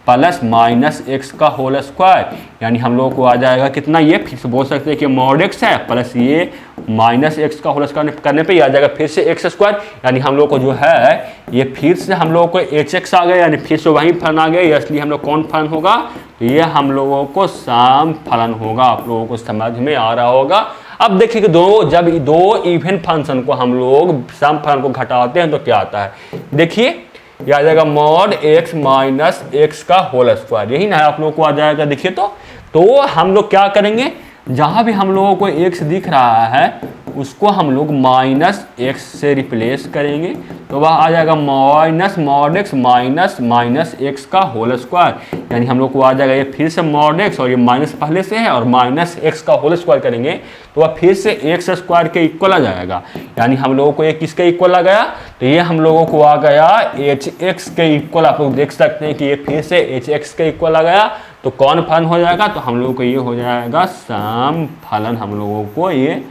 plus minus x का होल स्क्वायर, यानी हम लोग को आ जाएगा कितना, ये फिर से बोल सकते हैं कि मॉड एक्स है प्लस ये माइनस एक्स का होल स्क्वायर करने पे आ जाएगा फिर से एक्स स्क्वायर, यानी हम लोग को जो है ये फिर से हम लोगों को एच एक्स आ गया, यानी फिर से वही फलन आ गया, इसलिए हम लोग कौन फलन होगा, तो ये हम लोगों को सम फलन होगा। आप लोगों को समझ में आ रहा होगा। अब देखिए कि जब दो इवन फंक्शन को हम लोग सम फलन को घटाते हैं तो क्या आता है। देखिए यह आ जाएगा मॉड एक्स माइनस एक्स का होल स्क्वायर, यही ना आप लोगों को आ जाएगा। देखिए तो हम लोग क्या करेंगे, जहां भी हम लोगों को एक्स दिख रहा है उसको हम लोग माइनस एक्स से रिप्लेस करेंगे, तो वह आ जाएगा minus mod x minus minus x का होल स्क्वायर, यानी हम लोग को आ जाएगा ये फिर से मॉड एक्स, और ये माइनस पहले से है, और माइनस एक्स का होल स्क्वायर करेंगे तो वह फिर से एक्स स्क्वायर के इक्वल आ जाएगा, यानी हम लोगों को ये किसके इक्वल आ गया, तो ये हम लोगों को आ गया एच एक्स के इक्वल। आप लोग देख सकते हैं कि ये फिर से एच एक्स के इक्वल आ गया, तो कौन फलन हो जाएगा, तो हम लोगों को ये हो जाएगा सम फलन, हम लोगों को ये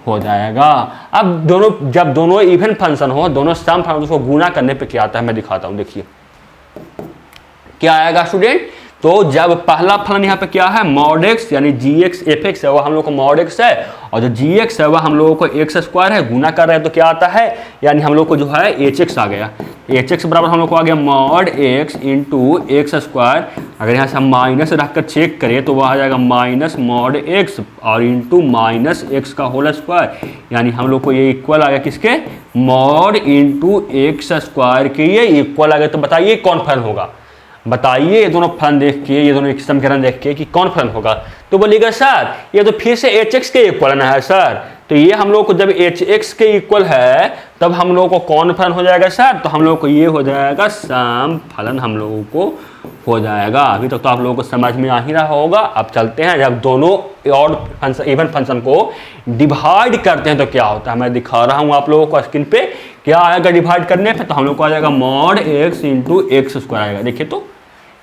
हो जाएगा। अब जब दोनों इवन फंक्शन हो, दोनों सम फंक्शन, उसको गुना करने पे क्या आता है मैं दिखाता हूं। देखिए क्या आएगा स्टूडेंट, तो जब पहला फलन यहाँ पे क्या है मॉड एक्स, यानी जी एक्स एफ एक्स है वह हम लोग को मॉड एक्स है, और जो जी एक्स है वह हम लोगों को एक्स स्क्वायर है, गुना कर रहे हैं तो क्या आता है, यानी हम लोग को जो है एच एक्स आ गया। एच एक्स बराबर हम लोग को आ गया mod x into x square. अगर यहाँ से हम माइनस रखकर चेक करें तो वह आ जाएगा माइनस मॉड एक्स और इंटू माइनस एक्स का होल स्क्वायर, यानी हम लोग को ये इक्वल आ गया किसके, मॉड इंटू एक्स स्क्वायर के ये इक्वल आ गया। तो बताइए कौन फलन होगा। बताइए ये दोनों फलन देख के, ये दोनों एक समीकरण देख के कि कौन फलन होगा। तो बोलिएगा सर ये तो फिर से एच एक्स के इक्वल है सर, तो ये हम लोग को जब एच एक्स के इक्वल है तब हम लोग को कौन फलन हो जाएगा सर, तो हम लोग को ये हो जाएगा सम फलन हम लोगों को हो जाएगा। अभी तक तो आप लोगों को समझ में आ ही रहा होगा। अब चलते हैं, जब दोनों ऑड फंक्शन इवन फंक्शन को डिवाइड करते हैं तो क्या होता है, मैं दिखा रहा हूँ आप लोगों को स्क्रीन पे। क्या आएगा डिवाइड करने पे, तो हम लोग को आ जाएगा mod x into x square आएगा। देखिए तो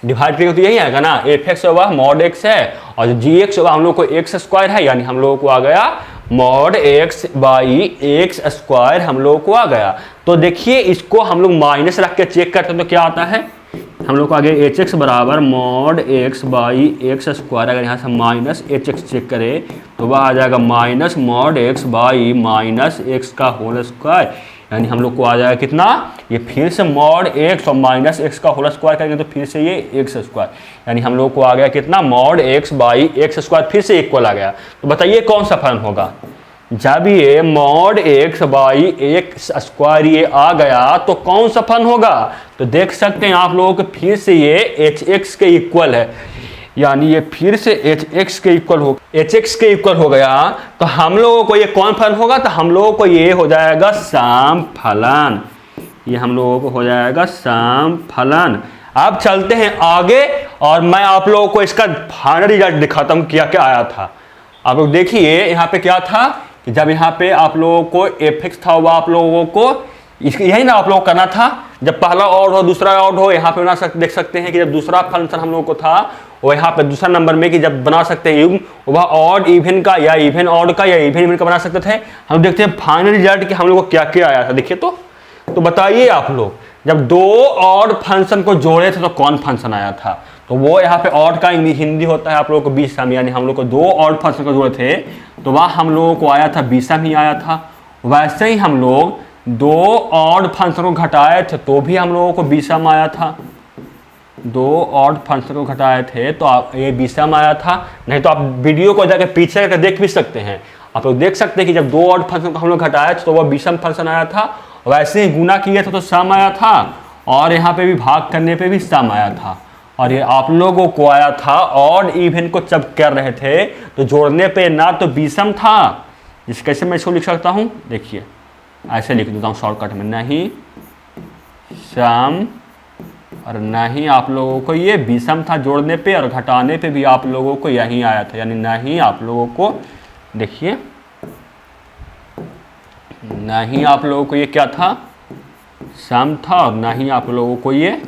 डिवाइड करेंगे तो यही आएगा ना, एफ एक्स होगा मॉड एक्स है और जो जी एक्स होगा हम लोग को एक्स स्क्वायर है, यानी हम लोगों को आ गया mod x by x square हम लोग को आ गया। तो देखिए इसको हम लोग माइनस रख के चेक करते हैं तो क्या आता है, हम लोग को आगे एच एक्स बराबर mod x by x square, अगर यहाँ से माइनस एच एक्स चेक करें तो वह आ जाएगा minus mod x by minus x का होल स्क्वायर, यानी हम लोग को आ जाएगा कितना, ये फिर से मॉड एक्स और माइनस एक्स का होल स्क्वायर करेंगे तो फिर से ये एक्स स्क्वायर, यानी हम लोग को आ गया कितना mod x by x square, फिर से इक्वल आ गया। तो बताइए कौन सा फलन होगा, जब ये mod x by x square ये आ गया तो कौन सा फलन होगा, तो देख सकते हैं आप लोगों को फिर से ये एच एक्स के इक्वल है, यानी ये फिर से एच एक्स के इक्वल हो, एच एक्स के इक्वल हो गया। तो हम लोगों को ये कौन फलन होगा, तो हम लोगों को ये हो जाएगा सम फलन, ये हम लोगों को हो जाएगा सम फलन। अब चलते हैं आगे और मैं आप लोगों को इसका फाइनल रिजल्ट दिखाता हूँ क्या क्या आया था। आप लोग देखिए यहाँ पे क्या था कि जब यहाँ पे आप लोगों को एफ एक्स था वह आप लोगों को यही ना आप लोगों को करना था, जब पहला ऑड हो दूसरा ऑड हो, यहाँ पे बना देख सकते हैं कि जब दूसरा फंक्शन हम लोगों को था वो यहाँ पे दूसरा नंबर में कि जब बना सकते हैं युग्म वह ऑड इवन का या इवन ऑड का या इवन इवन का बना सकते थे। हम देखते हैं फाइनल रिजल्ट कि हम लोग को क्या क्या आया था। देखिए तो बताइए आप लोग, जब दो ऑड फंक्शन को जोड़े थे तो कौन फंक्शन आया था, तो वो यहाँ पे ऑड का हिंदी होता है आप लोगों को बीसम, यानी हम लोग को दो ऑड फंक्शन को जोड़े थे तो वह हम लोगों को आया था बीसम ही आया था। वैसे ही हम लोग दो ऑड फंक्शन को घटाए थे तो भी हम लोगों को बीसम आया था, दो ऑड फंक्शन को घटाए थे तो ये बीसम आया था। नहीं तो आप वीडियो को जाकर पीछे करके देख भी सकते हैं, आप लोग देख सकते हैं कि जब दो ऑड फंक्शन को हम लोग घटाए थे तो वह बीसम फंक्शन आया था, वैसे ही गुना किए थे तो सम आया था, और यहाँ पे भी भाग करने पे भी सम आया था। और ये आप लोगों को आया था ऑड इवन को जब कर रहे थे तो जोड़ने पे ना तो बीसम था, जिस कैसे मैं इसको लिख सकता हूँ, देखिए ऐसे लिख देता हूँ शॉर्टकट में, नहीं सम और नहीं आप लोगों को ये बीसम था जोड़ने पे, और घटाने पे भी आप लोगों को यही आया था, यानी नहीं आप लोगों को देखिए नहीं आप लोगों को ये क्या था सम था, और नहीं आप लोगों को ये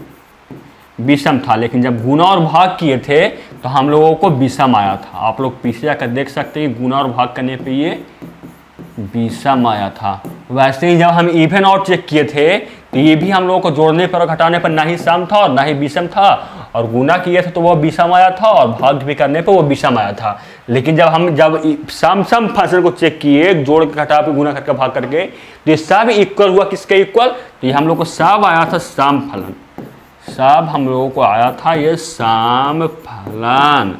बीसम था। लेकिन जब गुना और भाग किए थे तो हम लोगों को बीसम आया था। आप लोग पीछे जाकर देख सकते हैं गुना और भाग करने पे ये बीसम आया था। वैसे ही जब हम इवन आउट चेक किए थे तो ये भी हम लोगों को जोड़ने पर और घटाने पर ना ही सम था और ना ही बीसम था, और गुना किए थे तो वह बीसम आया था और भाग भी करने पर वो बीसम आया था। लेकिन जब सम फंक्शन को चेक किए जोड़ के घटा पे गुना करके भाग करके तो ये सब इक्वल हुआ, किसके इक्वल, तो ये हम लोग को सब आया था सम फलन, सब हम लोगों को आया था ये सम फलन।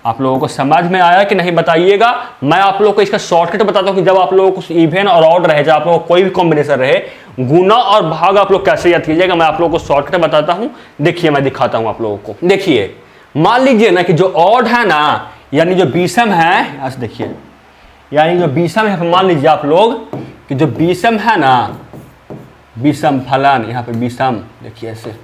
आप लोगों को समझ में आया कि नहीं बताइएगा। मैं आप लोगों को इसका शॉर्टकट बताता हूँ कि जब आप लोगों को इवन और ऑड रहे, जब आप लोगों को कोई भी कॉम्बिनेशन रहे, गुना और भाग आप लोग कैसे याद कीजिएगा, मैं आप लोगों को शॉर्टकट बताता हूँ। देखिए मैं दिखाता हूँ आप लोगों को। देखिए मान लीजिए ना कि जो ऑड है ना, यानी जो बीसम है, ऐसे देखिए, यानी जो बीसम है, मान लीजिए आप लोग कि जो बीसम है ना, बीसम फलन, यहाँ पे बीसम देखिए ऐसे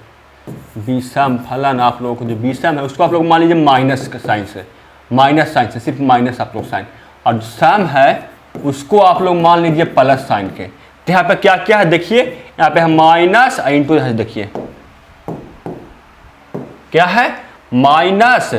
बीसम फलन, आप लोगों को जो बीसम है उसको आप लोग मान लीजिए माइनस का साइन से, माइनस साइन से, सिर्फ माइनस आप लोग साइन, और जो सम है उसको आप लोग मान लीजिए प्लस साइन के। तो यहाँ पे क्या क्या है देखिए, यहाँ पे है माइनस इंटू, देखिए क्या है माइनस,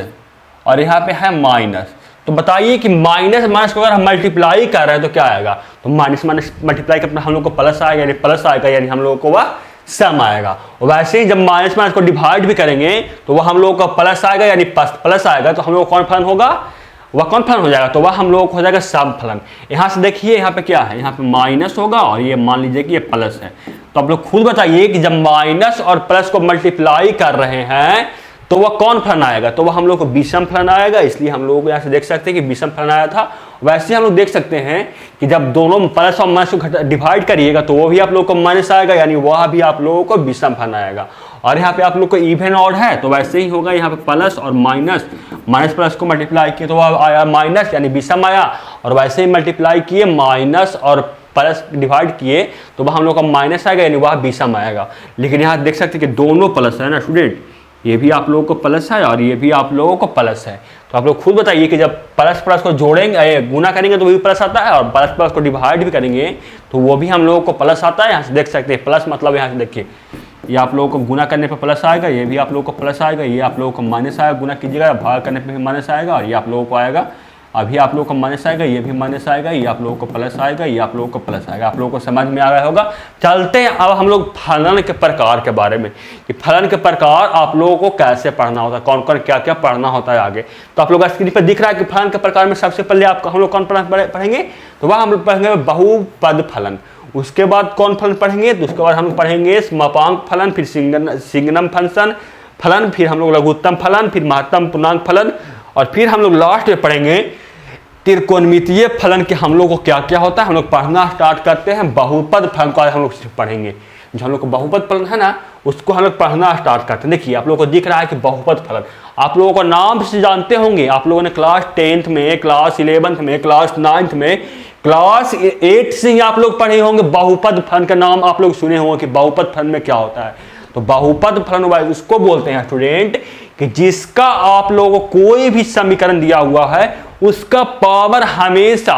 और यहाँ पे है माइनस। तो बताइए कि माइनस माइनस को अगर हम मल्टीप्लाई कर रहे हैं तो क्या आएगा, तो माइनस माइनस मल्टीप्लाई करना हम लोग को प्लस आएगा, यानी प्लस आएगा, यानी हम लोगों को वह सम आएगा। और वैसे ही जब माइनस माइनस को डिवाइड भी करेंगे तो वह हम लोगों का प्लस आएगा, यानी प्लस आएगा, तो हम लोग कौन फलन होगा, वह कौन फलन हो जाएगा, तो वह हम लोगों को हो जाएगा सम फलन। यहाँ से देखिए यहाँ पे क्या है, यहाँ पे माइनस होगा और ये मान लीजिए कि ये प्लस है। तो आप लोग खुद बताइए कि जब माइनस और प्लस को मल्टीप्लाई कर रहे हैं तो वह कौन फलन आएगा, तो वह हम लोग को विषम फलन आएगा। इसलिए हम लोग यहाँ से देख सकते हैं कि विषम फलन आया था। वैसे हम लोग देख सकते हैं कि जब दोनों प्लस और माइनस को डिवाइड करिएगा तो वो भी आप लोग को माइनस आएगा, यानी वह भी आप लोगों को विषम फलन आएगा। और यहाँ पे आप लोग को इवन ऑड है तो वैसे ही होगा, यहाँ पे प्लस और माइनस, माइनस प्लस को मल्टीप्लाई किए तो वह आया माइनस यानी विषम आया, और वैसे ही मल्टीप्लाई किए माइनस और प्लस डिवाइड किए तो वह हम लोग का माइनस आएगा यानी वह विषम आएगा। लेकिन यहाँ देख सकते हैं कि दोनों प्लस है ना स्टूडेंट, ये भी आप लोगों को प्लस है और ये भी आप लोगों को प्लस है। तो आप लोग खुद बताइए कि जब प्लस प्लस को जोड़ेंगे गुना करेंगे तो वो भी प्लस आता है, और प्लस प्लस को डिवाइड भी करेंगे तो वो भी हम लोगों को प्लस आता है। यहाँ से देख सकते हैं प्लस मतलब यहाँ से देखिए ये आप लोगों को गुना करने पर प्लस आएगा, ये भी आप लोगों को प्लस आएगा, ये आप लोगों को माइनस आएगा, गुना कीजिएगा भाग करने पर भी माइनस आएगा, और ये आप लोगों को आएगा, अभी आप लोगों को माइनस आएगा, ये भी माइनस आएगा, ये आप लोगों को प्लस आएगा, ये आप लोगों को प्लस आएगा। आप लोगों को समझ में आ गया होगा। चलते हैं अब हम लोग फलन के प्रकार के बारे में, कि फलन के प्रकार आप लोगों को कैसे पढ़ना होता है, कौन कौन क्या क्या पढ़ना होता है आगे। तो आप लोग स्क्रीन पर दिख रहा है कि फलन के प्रकार में सबसे पहले आपका हम लोग कौन पढ़ेंगे, तो वह हम लोग पढ़ेंगे बहुपद फलन। उसके बाद कौन फलन पढ़ेंगे, तो उसके बाद हम लोग पढ़ेंगे समापांक फलन, फिर सिंगनम फलन, फिर हम लोग लघुत्तम फलन, फिर महत्तम पूर्णांक फलन, और फिर हम लोग लास्ट में पढ़ेंगे त्रिकोणमितीय फलन के हम लोग को क्या क्या होता है। हम लोग पढ़ना स्टार्ट करते हैं बहुपद फलन को, हम लोग सिर्फ पढ़ेंगे। जो हम लोग को बहुपद फलन है ना उसको हम लोग पढ़ना स्टार्ट करते हैं। देखिए आप लोगों को दिख रहा है कि बहुपद फलन आप लोगों को नाम से जानते होंगे, आप लोगों ने क्लास 10th में, क्लास 11th में, क्लास 9th में, क्लास 8 से ही आप लोग पढ़े होंगे बहुपद फलन का नाम आप लोग सुने होंगे कि बहुपद फलन में क्या होता है। तो बहुपद फलन उसको बोलते हैं स्टूडेंट कि जिसका आप लोगों को कोई भी समीकरण दिया हुआ है उसका पावर हमेशा,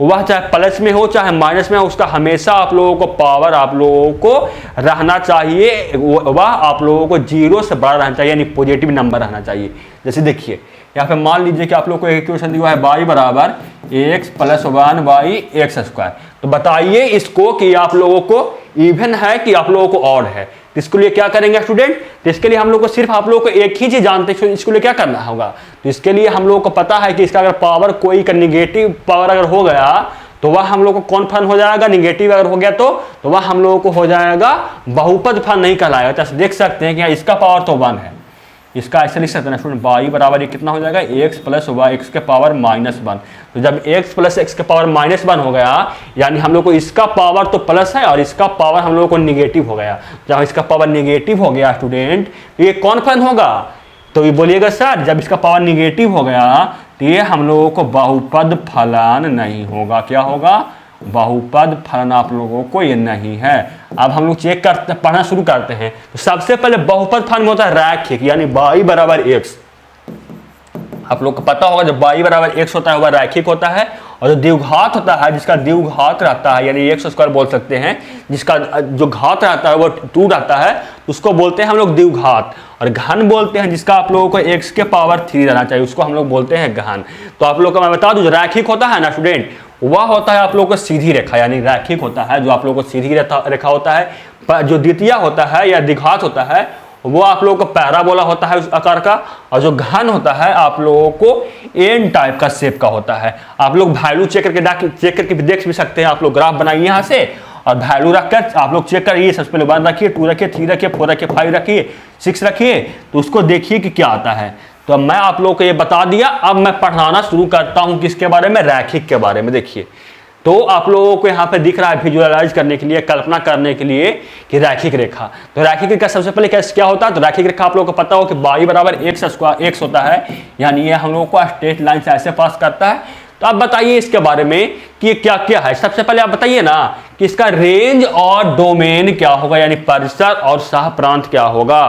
वह चाहे प्लस में हो चाहे माइनस में हो, उसका हमेशा आप लोगों को पावर आप लोगों को रहना चाहिए, वह आप लोगों को 0 से बड़ा रहना चाहिए, यानी पॉजिटिव नंबर रहना चाहिए। जैसे देखिए यहाँ पे मान लीजिए कि आप लोग को एक इक्वेशन दिया है y बराबर x + 1y x²। तो बताइए इसको कि आप लोगों को इवन है कि आप लोगों को ऑड है। तो इसके लिए क्या करेंगे स्टूडेंट, तो इसके लिए हम लोग को सिर्फ आप लोगों को एक ही चीज जानते हैं, इसके लिए क्या करना होगा। तो इसके लिए हम लोगों को पता है कि इसका अगर पावर कोई का निगेटिव पावर अगर हो गया तो वह हम लोग को कौन फलन हो जाएगा, निगेटिव अगर हो गया तो वह हम लोगों को हो जाएगा बहुपद फलन नहीं कहलाएगा। तो देख सकते हैं कि इसका पावर तो 1 है, इसका ऐसे लिख सकते हैं स्टूडेंट y बराबर ये कितना हो जाएगा x + y x के पावर -1। तो जब x + x के पावर -1 हो गया यानी हम लोग को इसका पावर तो प्लस है और इसका पावर हम लोग को निगेटिव हो गया। जब इसका पावर निगेटिव हो गया स्टूडेंट तो ये कौन फलन होगा, तो ये बोलिएगा सर जब इसका पावर निगेटिव हो गया तो ये हम लोगों को बहुपद फलन नहीं होगा। क्या होगा, बहुपद फलन आप लोगों को ये नहीं है। अब हम लोग चेक करते पढ़ना शुरू करते हैं। तो सबसे पहले बहुपद फलन में होता है रैखिक, यानी y बराबर x। आप लोग को पता होगा जब y बराबर x होता है वह रैखिक होता है, और जो द्विघात होता है जिसका द्विघात रहता है यानी x² बोल सकते हैं, जिसका जो घात रहता है वो 2 रहता है उसको बोलते हैं हम लोग द्विघात। और घन बोलते हैं जिसका आप लोगों को x के पावर 3 रहना चाहिए, उसको हम लोग बोलते हैं घन। तो आप लोग को मैं बता दूं जो रैखिक होता है ना स्टूडेंट, वह होता है आप लोगों को सीधी रेखा, यानी रैखिक होता है जो आप लोगों को सीधी रेखा होता है। जो द्वितीय होता है या द्विघात होता है वो आप लोगों को पैराबोला होता है उस आकार का, और जो घन होता है आप लोगों को एन टाइप का शेप का होता है। आप लोग वैल्यू चेक करके देख भी सकते हैं। आप लोग ग्राफ बनाइए यहाँ से और वैल्यू रखकर आप लोग चेक करिए। सबसे पहले 1 रखिए, 2 रखिए, 3 रखिए, 4 रखिए, 5 रखिए, 6 रखिए, तो उसको देखिए कि क्या आता है। तो अब मैं आप लोगों को ये बता दिया, अब मैं पढ़ाना शुरू करता हूँ किसके बारे में, रैखिक के बारे में। देखिए तो आप लोगों को यहाँ पे दिख रहा है विजुअलाइज करने के लिए, कल्पना करने के लिए कि रैखिक रेखा। तो रैखिक रेखा सबसे पहले क्या होता है, तो रैखिक रेखा आप लोगों को पता हो कि y बराबर x होता है, यानी ये हम लोगों को स्ट्रेट लाइन से ऐसे पास करता है। तो आप बताइए इसके बारे में कि क्या क्या है। सबसे पहले आप बताइए ना कि इसका रेंज और डोमेन क्या होगा, यानी परिसर और सह प्रांत क्या होगा।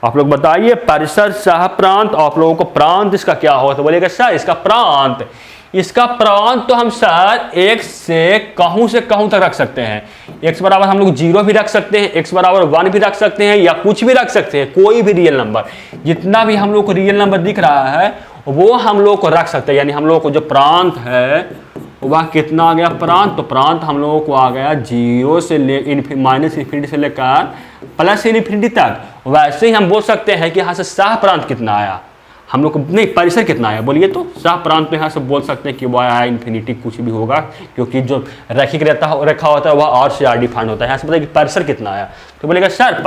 आप लोग बताइए परिसर सह प्रांत, आप लोगों को प्रांत इसका क्या होगा, तो बोलिएगा सर इसका प्रांत तो हम सर x से कहूं तक रख सकते हैं। x बराबर हम लोग 0 भी रख सकते हैं, x बराबर 1 भी रख सकते हैं, या कुछ भी रख सकते हैं, कोई भी रियल नंबर, जितना भी हम लोग को रियल नंबर दिख रहा है वो हम लोग को रख सकते हैं। यानी हम लोग को जो प्रांत है वह कितना आ गया प्रांत, तो प्रांत हम लोगों को आ गया 0 से -∞ से लेकर +∞ तक। वैसे ही हम बोल सकते हैं कि यहाँ से सह प्रांत कितना आया, हम लोग को नहीं, परिसर कितना है बोलिए तो। सह प्रांत में यहाँ से बोल सकते हैं कि वह है इन्फिनिटी कुछ भी होगा, क्योंकि जो रैखिक रखा होता है वह आर से आर डिफाइंड होता है। यहाँ से बताइए कि परिसर कितना आया, तो बोलेगा सर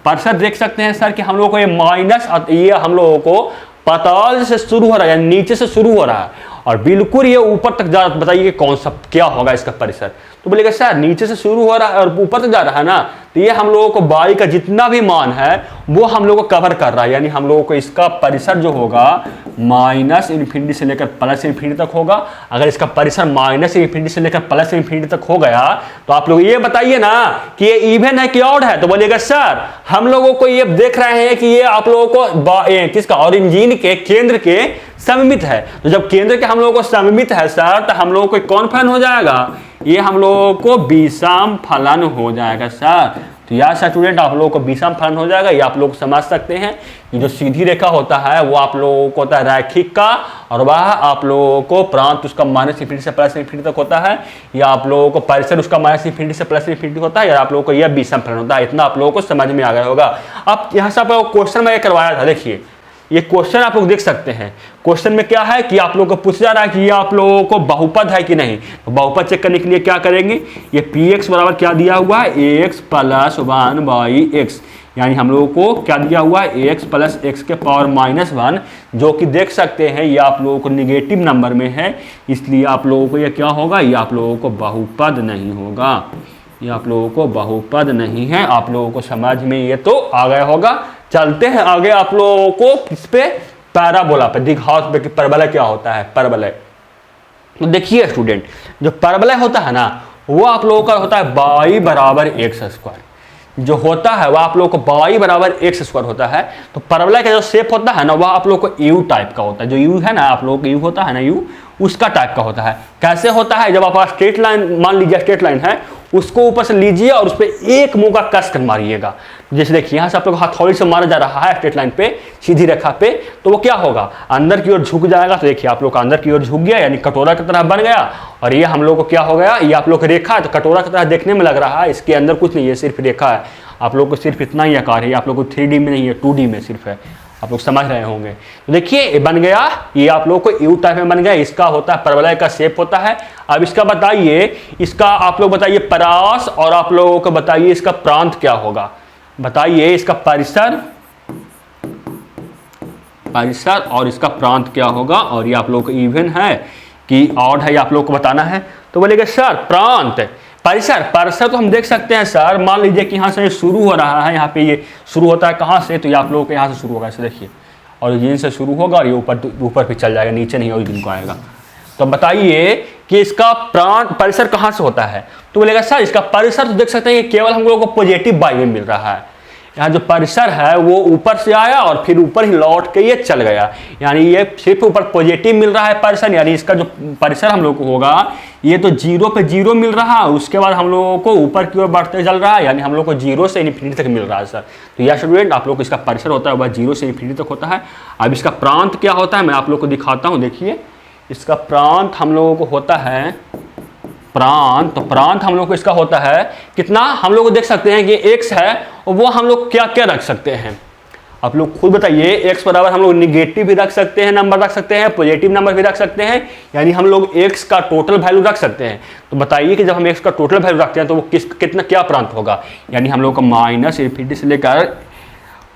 परिसर देख सकते हैं सर कि हम लोग को ये माइनस, ये हम लोगों को पाताल से शुरू हो रहा है यानी नीचे से शुरू हो रहा है और बिल्कुल ये ऊपर तक जा रहा है। बताइए कौन सा क्या होगा इसका परिसर, तो बोलेगा सर नीचे से शुरू हो रहा है और ऊपर तक जा रहा है ना, तो ये हम लोगों को बाई का जितना भी मान है वो हम लोगों को कवर कर रहा है, यानी हम लोगों को इसका परिसर जो होगा माइनस इन्फिनिटी से लेकर प्लस इन्फिनिटी तक होगा। अगर इसका परिसर माइनस इन्फिनिटी से लेकर प्लस इन्फिनिटी तक हो गया तो आप लोग ये बताइए ना कि ये इवन है कि ऑड है, तो बोलिएगा सर हम लोगों को ये देख रहे हैं कि ये आप लोगों को किसका ओरिजिन के केंद्र के सममित है। तो जब केंद्र के हम लोगों को सममित है सर, तो हम लोगों को कौन फलन हो जाएगा, ये हम लोगों को विषम फलन हो जाएगा सर। तो यार स्टूडेंट आप लोगों को विषम फलन हो जाएगा, ये आप लोग समझ सकते हैं कि जो सीधी रेखा होता है वो आप लोगों को होता है रैखिक का, और वह आप लोगों को प्रांत उसका माइनस इन्फिनिटी से प्लस इन्फिनिटी तक होता है, या आप लोगों को परिसर उसका माइनस इन्फिनिटी से प्लस इन्फिनिटी होता है, या आप लोगों को यह विषम फलन होता है। इतना आप लोगों को समझ में आ गया होगा। अब यहाँ से आप क्वेश्चन में करवाया था, देखिए ये क्वेश्चन आप लोग देख सकते हैं। क्वेश्चन में क्या है कि आप लोगों को पूछा जा रहा है कि ये आप लोगों को बहुपद है कि नहीं। तो बहुपद चेक करने के लिए क्या करेंगे, ये px बराबर क्या दिया हुआ है, ax प्लस 1/x, यानी हम लोगों को क्या दिया हुआ है ax प्लस x के पावर -1, जो कि देख सकते हैं ये आप लोगों को निगेटिव नंबर में है, इसलिए आप लोगों को ये क्या होगा, ये आप लोगों को बहुपद नहीं होगा, ये आप लोगों को बहुपद नहीं है। आप लोगों को समझ में ये तो आ गया होगा। चलते हैं आगे आप लोगों को किस पे, पैराबोला पे, दिखाओ पे कि परवलय क्या होता है। परवलय तो देखिए स्टूडेंट, जो परवलय होता है ना वो आप लोगों का होता है बाई बराबर एक्स स्क्वायर, जो होता है वह आप लोगों को बाई बराबर एक्स स्क्वायर होता है। तो परवलय का जो शेप होता है ना वह आप लोगों को यू टाइप का होता है, जो यू है ना आप लोगों को यू होता है ना, यू उसका टाइप का होता है। कैसे होता है, जब आप स्ट्रेट लाइन मान लीजिए, स्ट्रेट लाइन है उसको ऊपर से लीजिए और उस पर एक मुंह का कस कर मारिएगा। जैसे देखिए यहाँ से आप लोग हथौड़ी से मारा जा रहा है स्ट्रेट लाइन पे, सीधी रेखा पे, तो वो क्या होगा, अंदर की ओर झुक जाएगा। तो देखिए आप लोग का अंदर की ओर झुक गया, यानी कटोरा की तरह बन गया, और ये हम लोग को क्या हो गया, ये आप लोग रेखा है तो कटोरा की तरह देखने में लग रहा है, इसके अंदर कुछ नहीं है, सिर्फ रेखा है। आप लोग को सिर्फ इतना ही आकार है, आप लोग को 3D में नहीं है, 2D में सिर्फ है, आप लोग समझ रहे होंगे। तो देखिए बन गया, ये आप लोग को यू टाइप में बन गया, इसका होता है परवलय का शेप होता है। अब इसका बताइए, इसका आप लोग बताइए परास, और आप लोगों को बताइए इसका प्रांत क्या होगा। बताइए इसका परिसर और इसका प्रांत क्या होगा, और ये आप लोग को इवन है कि ऑड है, ये आप लोग को बताना है। तो बोलेगा सर प्रांत परिसर तो हम देख सकते हैं सर, मान लीजिए कि यहाँ से शुरू हो रहा है, यहाँ पे ये शुरू होता है कहाँ से, तो ये आप लोगों को यहाँ से शुरू होगा, ऐसे देखिए ओरिजिन से शुरू होगा और ये ऊपर पे चल जाएगा, नीचे नहीं ओरिजिन को आएगा। तो बताइए कि इसका परिसर कहाँ से होता है, तो बोलेगा सर इसका परिसर तो देख सकते हैं कि केवल हम लोगों को पॉजिटिव बाई में मिल रहा है। यहाँ जो परिसर है वो ऊपर से आया और फिर ऊपर ही लौट के ये चल गया, यानी ये सिर्फ ऊपर पॉजिटिव मिल रहा है परिसर, यानी इसका जो परिसर हम लोग को होगा ये तो 0 पे 0 मिल रहा है, उसके बाद हम लोगों को ऊपर की ओर बढ़ते चल रहा है, यानी हम लोग को 0 से इन्फिनिटी तक मिल रहा है सर। तो यह स्टूडेंट आप लोग को इसका परिसर होता है वह 0 से इन्फिनिटी तक होता है। अब इसका प्रांत क्या होता है मैं आप लोग को दिखाता हूँ। देखिए इसका प्रांत हम लोगों को होता है तो प्रांत हम लोग को इसका होता है कितना, हम लोग को देख सकते हैं कि x है और वो हम लोग क्या क्या रख सकते हैं, आप लोग खुद बताइए। x बराबर हम लोग निगेटिव भी रख सकते हैं, नंबर रख सकते हैं, पॉजिटिव नंबर भी रख सकते हैं, यानी हम लोग x का टोटल वैल्यू रख सकते हैं। तो बताइए कि जब हम x का टोटल वैल्यू रखते हैं तो वो कितना क्या प्रांत होगा, यानी हम लोग का माइनस इन्फिनिटी से लेकर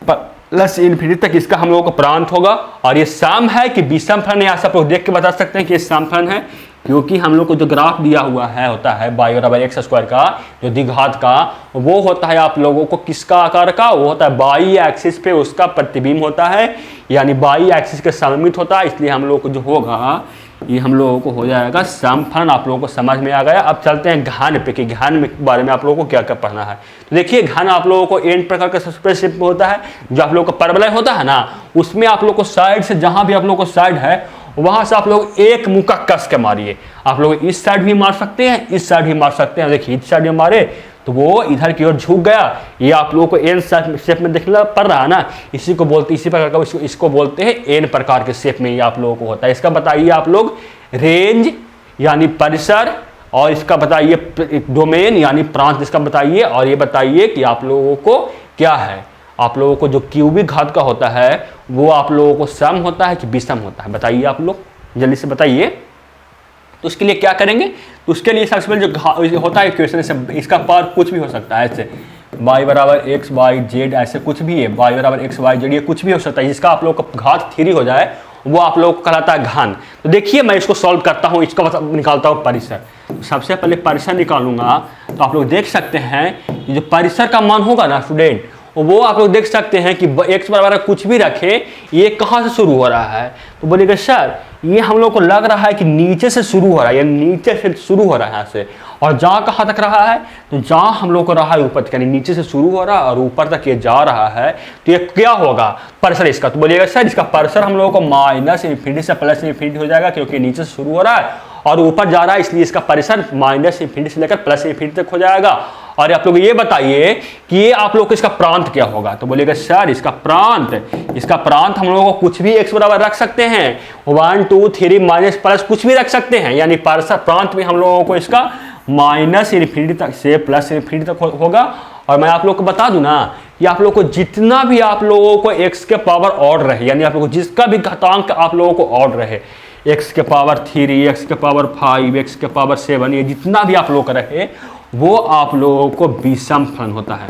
प्लस इन्फिनिटी तक इसका हम लोगों को प्रांत होगा। और ये सम है कि विषम फलन, यहाँ से आप लोग देख के बता सकते हैं कि ये सम फलन है, क्योंकि हम लोग को जो ग्राफ दिया हुआ है होता है बाई बराबर एक्स स्क्वायर का, जो द्विघात का, वो होता है आप लोगों को किसका आकार का, वो होता है बाई एक्सिस पे उसका प्रतिबिंब होता है, यानी बाई एक्सिस के सममित होता है, इसलिए हम लोग को जो होगा ये हम लोगों को हो जाएगा सम फलन। आप लोगों को समझ में आ गया। अब चलते हैं घन पे कि घन के बारे में आप लोगों को क्या क्या पढ़ना है। तो देखिए घन आप लोगों को n प्रकार का सबसे शेप में होता है, जो आप लोगों का परवलय होता है ना, उसमें आप लोग को साइड से, जहां भी आप लोग को साइड है वहां से आप लोग एक मुंह का कस के मारिए। आप लोग इस साइड भी मार सकते हैं, इस साइड भी मार सकते हैं। देखिए इस साइड में मारे तो वो इधर की ओर झुक गया, ये आप लोगों को एन शेप में देखना पड़ रहा है ना, इसी को बोलते, इसी प्रकार का इसको बोलते हैं एन प्रकार के शेप में ये आप लोगों को होता है। इसका बताइए आप लोग रेंज यानी परिसर, और इसका बताइए डोमेन यानी प्रांत इसका बताइए, और ये बताइए कि आप लोगों को क्या है, आप लोगों को जो क्यूबिक घात का होता है वो आप लोगों को सम होता है कि विषम होता है, बताइए आप लोग जल्दी से बताइए। तो उसके लिए क्या करेंगे, तो उसके लिए सबसे पहले जो होता है इक्वेशन से इसका पावर कुछ भी हो सकता है, ऐसे y बराबर एक्स वाई जेड ऐसे कुछ भी है, y बराबर एक्स वाई जेड ये कुछ भी हो सकता है, जिसका आप लोग का घात 3 हो जाए वो आप लोग को कहलाता है घन। तो देखिए मैं इसको सॉल्व करता हूँ, इसका निकालता हूँ परिसर। तो सबसे पहले परिसर निकालूंगा, तो आप लोग देख सकते हैं कि जो परिसर का मान होगा ना स्टूडेंट, वो आप लोग देख सकते हैं कि x बराबर कुछ भी रखे, ये कहाँ से शुरू हो रहा है, तो बोलिएगा सर ये हम लोग को लग रहा है कि नीचे से शुरू हो रहा है, या नीचे से शुरू हो रहा है यहाँ से, और जहाँ कहाँ तक रहा है, तो जहाँ हम लोग को रहा है ऊपर तक, यानी नीचे से शुरू हो रहा है और ऊपर तक ये जा रहा है, तो ये क्या होगा परिसर इसका। तो बोलिएगा सर इसका परिसर हम लोगों को माइनस इन्फिनिटी से प्लस इन्फिनिटी हो जाएगा, क्योंकि नीचे से शुरू हो रहा है और ऊपर जा रहा है, इसलिए इसका परिसर माइनस इन्फिनिटी से लेकर प्लस इन्फिनिटी तक हो जाएगा। और आप लोग ये बताइए कि ये आप लोग को इसका प्रांत क्या होगा, तो बोलेगा सर इसका प्रांत हम लोगों को कुछ भी x बराबर रख सकते हैं, 1 2 3 माइनस प्लस कुछ भी रख सकते हैं, यानी परिसर प्रांत में हम लोगों को इसका माइनस इन्फिनिटी तक से प्लस इन्फिनिटी तक होगा। और मैं आप लोग को बता दूं ना कि आप लोग को जितना भी आप लोगों को x के पावर ऑड रहे, यानी आप लोग को जिसका भी घातांक आप लोगों को ऑड रहे, x के पावर 3, x के पावर 5, x के पावर 7, ये जितना भी आप लोग का रहे वो आप लोगों को विषम फलन होता है,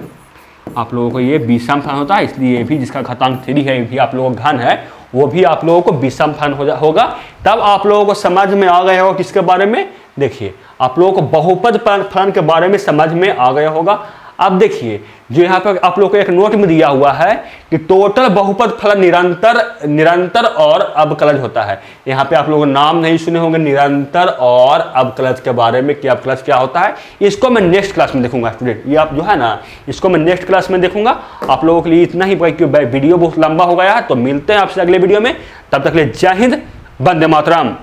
आप लोगों को ये विषम फलन होता है। इसलिए भी जिसका घातांक 3 है, ये भी आप लोगों का घन है, वो भी आप लोगों को विषम फलन होगा। तब आप लोगों को समझ में आ गया होगा किसके बारे में, देखिए आप लोगों को बहुपद फलन के बारे में समझ में आ गया होगा। अब देखिए जो यहाँ पर आप लोग को एक नोट में दिया हुआ है कि टोटल बहुपद फलन निरंतर और अवकलज होता है। यहाँ पे आप लोग नाम नहीं सुने होंगे निरंतर और अवकलज के बारे में कि अवकलज क्या होता है, इसको मैं नेक्स्ट क्लास में देखूंगा स्टूडेंट, ये आप जो है ना इसको मैं नेक्स्ट क्लास में देखूंगा। आप लोगों के लिए इतना ही, वीडियो बहुत लंबा हो गया है, तो मिलते हैं आपसे अगले वीडियो में, तब तक के लिए जय हिंद, वंदे मातरम।